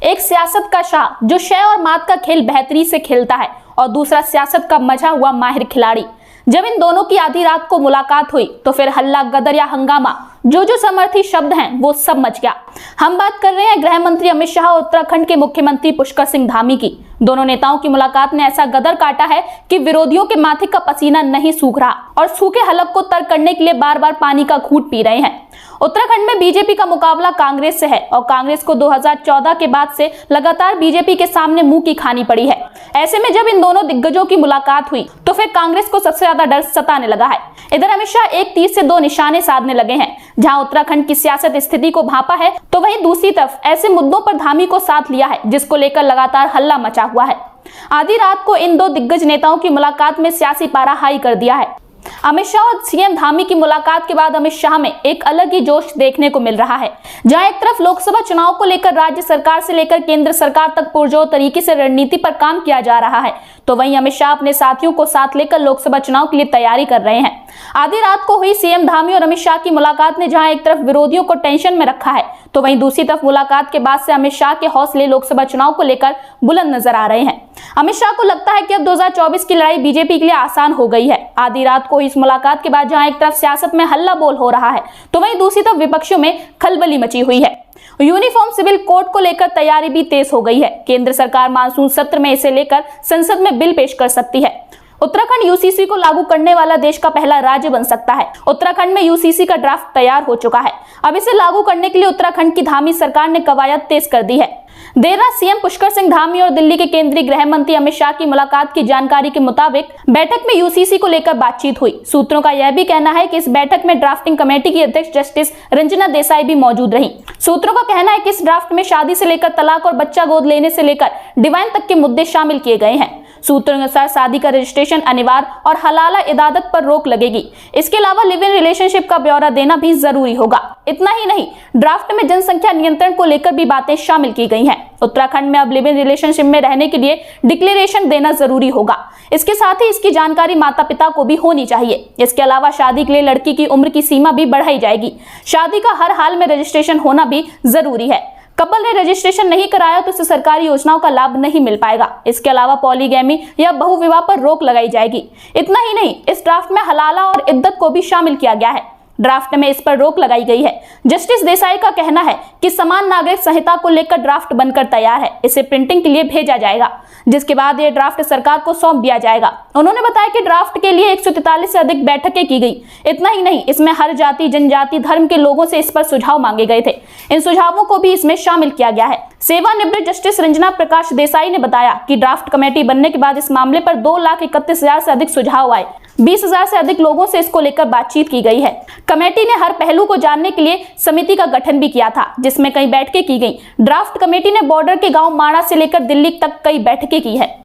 एक सियासत का शाह जो शय और मात का खेल बेहतरी से खेलता है और दूसरा सियासत का मजा हुआ माहिर खिलाड़ी। जब इन दोनों की आधी रात को मुलाकात हुई तो फिर हल्ला, गदर या हंगामा, जो समर्थी शब्द हैं वो सब मच गया। हम बात कर रहे हैं गृह मंत्री अमित शाह और उत्तराखंड के मुख्यमंत्री पुष्कर सिंह धामी की। दोनों नेताओं की मुलाकात ने ऐसा गदर काटा है कि विरोधियों के माथे का पसीना नहीं सूख रहा और सूखे हलक को तर करने के लिए बार बार पानी का घूंट पी रहे हैं। उत्तराखंड में बीजेपी का मुकाबला कांग्रेस से है और कांग्रेस को 2014 के बाद से लगातार बीजेपी के सामने मुंह की खानी पड़ी है। ऐसे में जब इन दोनों दिग्गजों की मुलाकात हुई तो फिर कांग्रेस को सबसे ज्यादा डर सताने लगा है। इधर अमित शाह एक तीर से दो निशाने साधने लगे हैं। जहां उत्तराखंड की सियासत स्थिति को भांपा है तो वहीं दूसरी तरफ ऐसे मुद्दों पर धामी को साथ लिया है जिसको लेकर लगातार हल्ला मचा हुआ है। आधी रात को इन दो दिग्गज नेताओं की मुलाकात में सियासी पारा हाई कर दिया है। अमित शाह और सीएम धामी की मुलाकात के बाद अमित शाह में एक अलग ही जोश देखने को मिल रहा है। जहां एक तरफ लोकसभा चुनाव को लेकर राज्य सरकार से लेकर केंद्र सरकार तक पुरजोर तरीके से रणनीति पर काम किया जा रहा है, तो वहीं अमित शाह अपने साथियों को साथ लेकर लोकसभा चुनाव के लिए तैयारी कर रहे हैं। आधी रात को हुई सीएम धामी और अमित शाह की मुलाकात ने जहां एक तरफ विरोधियों को टेंशन में रखा है तो वहीं दूसरी तरफ मुलाकात के बाद से अमित शाह के हौसले लोकसभा चुनाव को लेकर बुलंद नजर आ रहे हैं। अमित शाह को लगता है कि अब 2024 की लड़ाई बीजेपी के लिए आसान हो गई है। आधी रात को इस मुलाकात के बाद जहां एक तरफ सियासत में हल्ला बोल हो रहा है तो वहीं दूसरी तरफ विपक्षियों में खलबली मची हुई है। यूनिफॉर्म सिविल कोड को लेकर तैयारी भी तेज हो गई है। केंद्र सरकार मानसून सत्र में इसे लेकर संसद में बिल पेश कर सकती है। उत्तराखंड यूसीसी को लागू करने वाला देश का पहला राज्य बन सकता है। उत्तराखंड में यूसीसी का ड्राफ्ट तैयार हो चुका है। अब इसे लागू करने के लिए उत्तराखंड की धामी सरकार ने कवायद तेज कर दी है। देर रात सीएम पुष्कर सिंह धामी और दिल्ली के केंद्रीय गृह मंत्री अमित शाह की मुलाकात की जानकारी के मुताबिक बैठक में यूसीसी को लेकर बातचीत हुई। सूत्रों का यह भी कहना है कि इस बैठक में ड्राफ्टिंग कमेटी की अध्यक्ष जस्टिस रंजना देसाई भी मौजूद रहीं। सूत्रों का कहना है कि इस ड्राफ्ट में शादी से लेकर तलाक और बच्चा गोद लेने से लेकर डिवाइन तक के मुद्दे शामिल किए गए हैं। सूत्रों के अनुसार शादी का रजिस्ट्रेशन अनिवार्य और हलाला इबादत पर रोक लगेगी। इसके अलावा लिव इन रिलेशनशिप का ब्यौरा देना भी जरूरी होगा। इतना ही नहीं, ड्राफ्ट में जनसंख्या नियंत्रण को लेकर भी बातें शामिल की गई हैं। उत्तराखंड में अब लिव इन रिलेशनशिप में रहने के लिए डिक्लेरेशन देना जरूरी होगा। इसके साथ ही इसकी जानकारी माता पिता को भी होनी चाहिए। इसके अलावा शादी के लिए लड़की की उम्र की सीमा भी बढ़ाई जाएगी। शादी का हर हाल में रजिस्ट्रेशन होना भी जरूरी है। कपल ने रजिस्ट्रेशन नहीं कराया तो इसे सरकारी योजनाओं का लाभ नहीं मिल पाएगा। इसके अलावा पॉलीगैमी या बहुविवाह पर रोक लगाई जाएगी। इतना ही नहीं, इस ड्राफ्ट में हलाला और इद्दत को भी शामिल किया गया है। ड्राफ्ट में इस पर रोक लगाई गई है। जस्टिस देसाई का कहना है कि समान नागरिक संहिता को लेकर ड्राफ्ट बनकर तैयार है। इसे प्रिंटिंग के लिए भेजा जाएगा, जिसके बाद यह ड्राफ्ट सरकार को सौंप दिया जाएगा। उन्होंने बताया कि ड्राफ्ट के लिए 143 से अधिक बैठकें की गई। इतना ही नहीं, इसमें हर जाति, जनजाति, धर्म के लोगों से इस पर सुझाव मांगे गए थे। इन सुझावों को भी इसमें शामिल किया गया है। सेवानिवृत्त जस्टिस रंजना प्रकाश देसाई ने बताया कि ड्राफ्ट कमेटी बनने के बाद इस मामले पर 2,31,000 से अधिक सुझाव आए। 20,000 से अधिक लोगों से इसको लेकर बातचीत की गई है। कमेटी ने हर पहलू को जानने के लिए समिति का गठन भी किया था, जिसमें कई बैठकें की गई। ड्राफ्ट कमेटी ने बॉर्डर के गांव माड़ा से लेकर दिल्ली तक कई बैठकें की है।